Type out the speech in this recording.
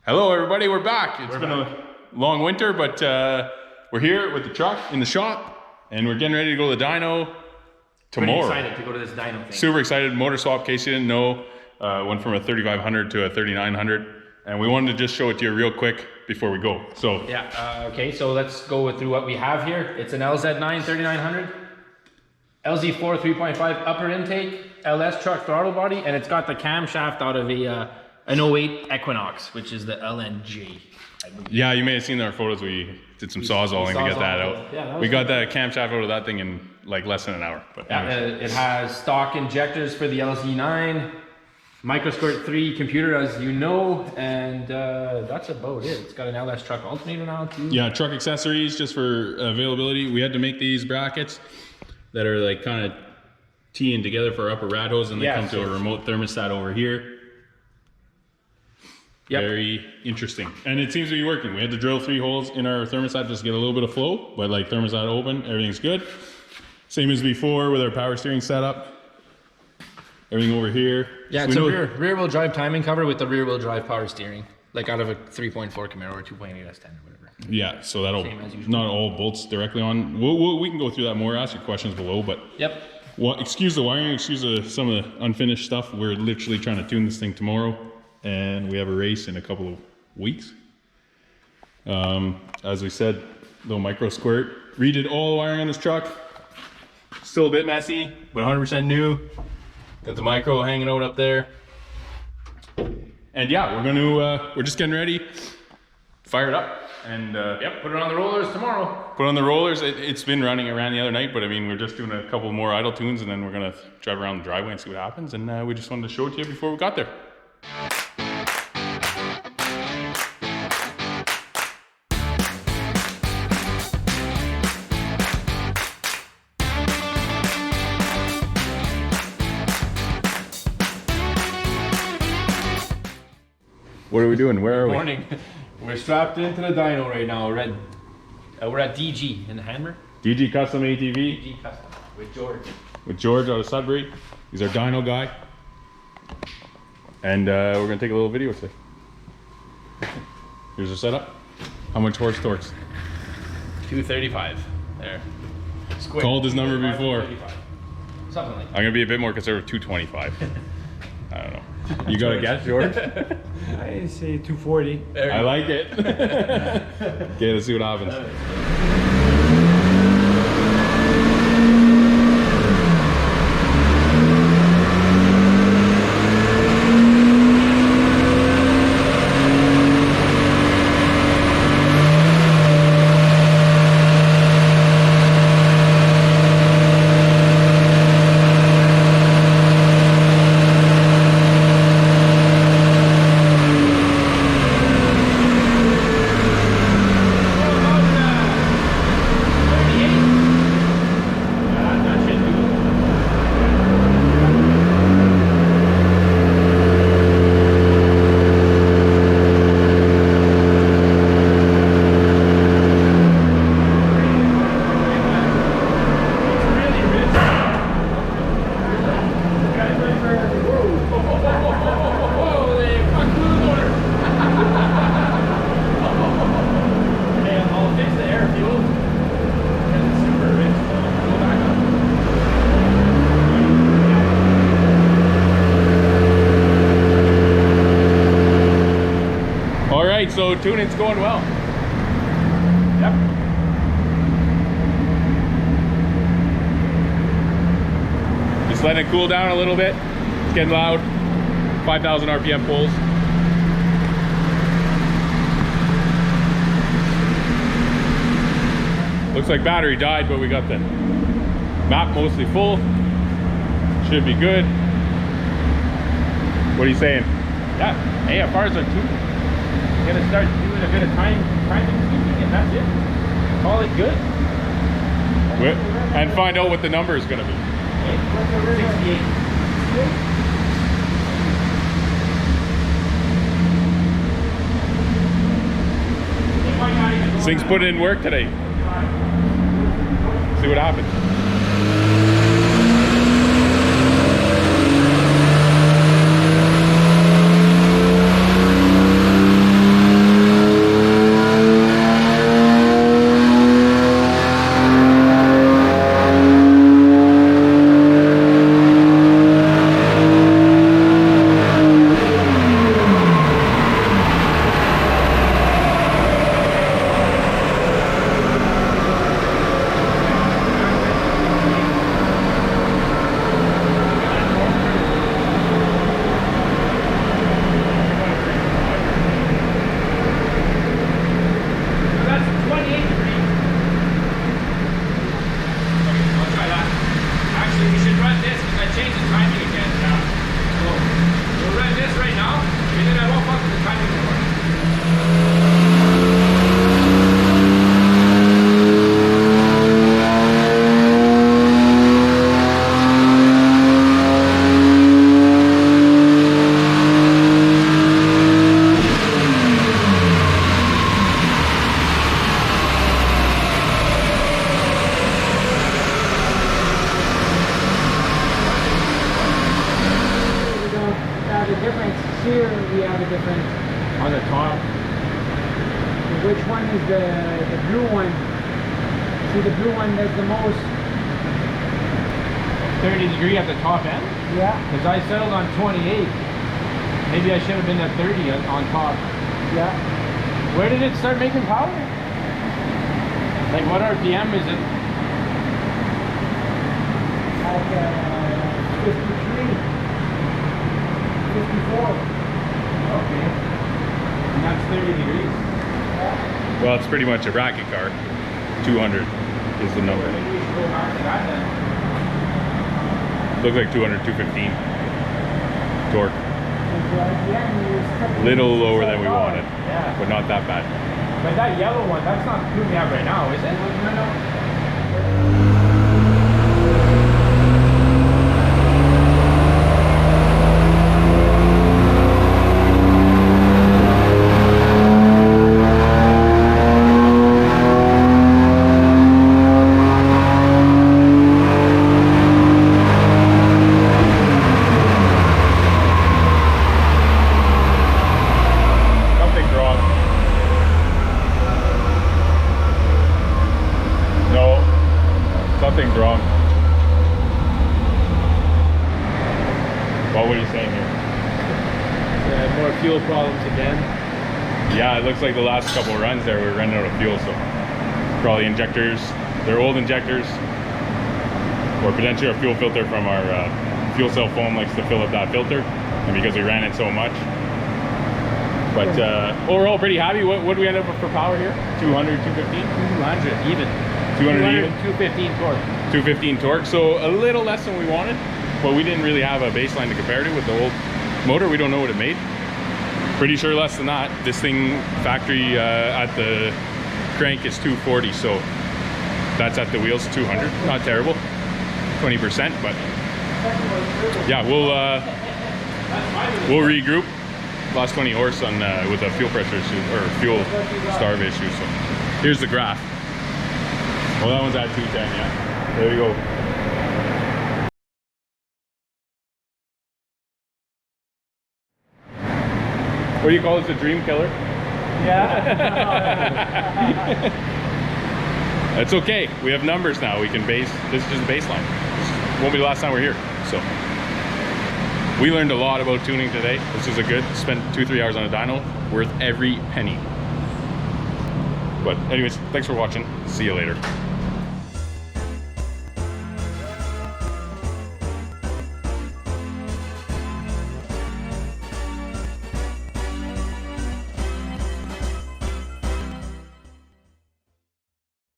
Hello everybody, we're back. It's been a long winter, but we're here with the truck in the shop and we're getting ready to go to the dyno tomorrow. Pretty excited to go to this dyno thing. Super excited. Motor swap, in case you didn't know, went from a 3500 to a 3900 and we wanted to just show it to you real quick before we go. So yeah, okay, so let's go through what we have here. It's an LZ9 3900, LZ4 3.5 upper intake, LS truck throttle body, and it's got the camshaft out of an 08 Equinox, which is the LNG. Yeah, you may have seen in our photos, we did some sawzalling to get that out. Yeah, we got the camshaft out of that thing in like less than an hour. But yeah, it has stock injectors for the LZ9, micro squirt 3 computer, as you know, and that's about it. It's got an LS truck alternator now too. Yeah, truck accessories just for availability. We had to make these brackets that are like kind of teeing together for our upper rat hose, and they come to a remote thermostat over here. Yep. Very interesting, and it seems to be working. We had to drill 3 holes in our thermostat just to get a little bit of flow, but like thermostat open, everything's good. Same as before with our power steering setup. Everything over here. Yeah, so it's a rear wheel drive timing cover with the rear wheel drive power steering, like out of a 3.4 Camaro or 2.8 S10 or whatever. Yeah, so that'll not all bolts directly on. We can go through that more. Ask your questions below, but yep. Well, excuse the wiring, excuse some of the unfinished stuff. We're literally trying to tune this thing tomorrow, and we have a race in a couple of weeks. As we said, little micro squirt. Redid all the wiring on this truck. Still a bit messy, but 100% new. Got the micro hanging out up there. And yeah, we're just getting ready. Fire it up. And yep, put it on the rollers tomorrow. Put on the rollers. It's been running. It ran the other night, but I mean, we're just doing a couple more idle tunes, and then we're gonna drive around the driveway and see what happens. And we just wanted to show it to you before we got there. What are we doing? Where are we? Morning. We're strapped into the dyno right now. We're at DG in the Hammer. DG Custom ATV. DG Custom with George. With George out of Sudbury. He's our dyno guy. And we're gonna take a little video today. Here's our setup. How much horse torques? 235. There. Square. Called his number before. Something like that. I'm gonna be a bit more conservative, 225. I don't know. You got a guess, George? I say 240. I like it. Okay, let's see what happens. So tuning's going well. Yep. Just letting it cool down a little bit. It's getting loud. 5,000 RPM pulls. Looks like battery died, but we got the map mostly full. Should be good. What are you saying? Yeah, AFRs are tuned. Gonna start doing a bit of timing tweaking, and that's it. Call it good. And find out what the number is gonna be. 68. This thing's put in work today. See what happens. On the top. Which one is the blue one? See the blue one that's the most? 30-degree at the top end? Yeah. Because I settled on 28. Maybe I should have been at 30 on top. Yeah. Where did it start making power? Like what RPM is it? At 53. 54. Okay. And that's 30 degrees. Well, it's pretty much a bracket car. 200 is the number. Maybe we should go back to that then. Looks like 200, 215 torque. Yeah, Little lower than we wanted, Yeah. but not that bad. But that yellow one, that's not who we have right now, is it? No. Something's wrong. No, something's wrong. What were you saying here? More fuel problems again. Yeah, it looks like the last couple of runs there we were running out of fuel, so probably injectors, they're old injectors, or potentially our fuel filter from our fuel cell foam likes to fill up that filter, and because we ran it so much. But overall pretty happy. What do we end up with for power here? 200, 215? 200 even. 200 even? 215 torque. 215 torque, so a little less than we wanted, but we didn't really have a baseline to compare to with the old motor. We don't know what it made. Pretty sure less than that. This thing factory at the crank is 240, so that's at the wheels 200. Not terrible, 20%, but yeah, we'll regroup. Lost 20 horse on with a fuel pressure issue or fuel starve issue. So here's the graph. Well, that one's at 210. Yeah, there you go. What do you call this? A dream killer? Yeah. It's okay. We have numbers now. We can base. This is just a baseline. This won't be the last time we're here. So we learned a lot about tuning today. This is a good. Spent 2-3 hours on a dyno. Worth every penny. But anyways, thanks for watching. See you later.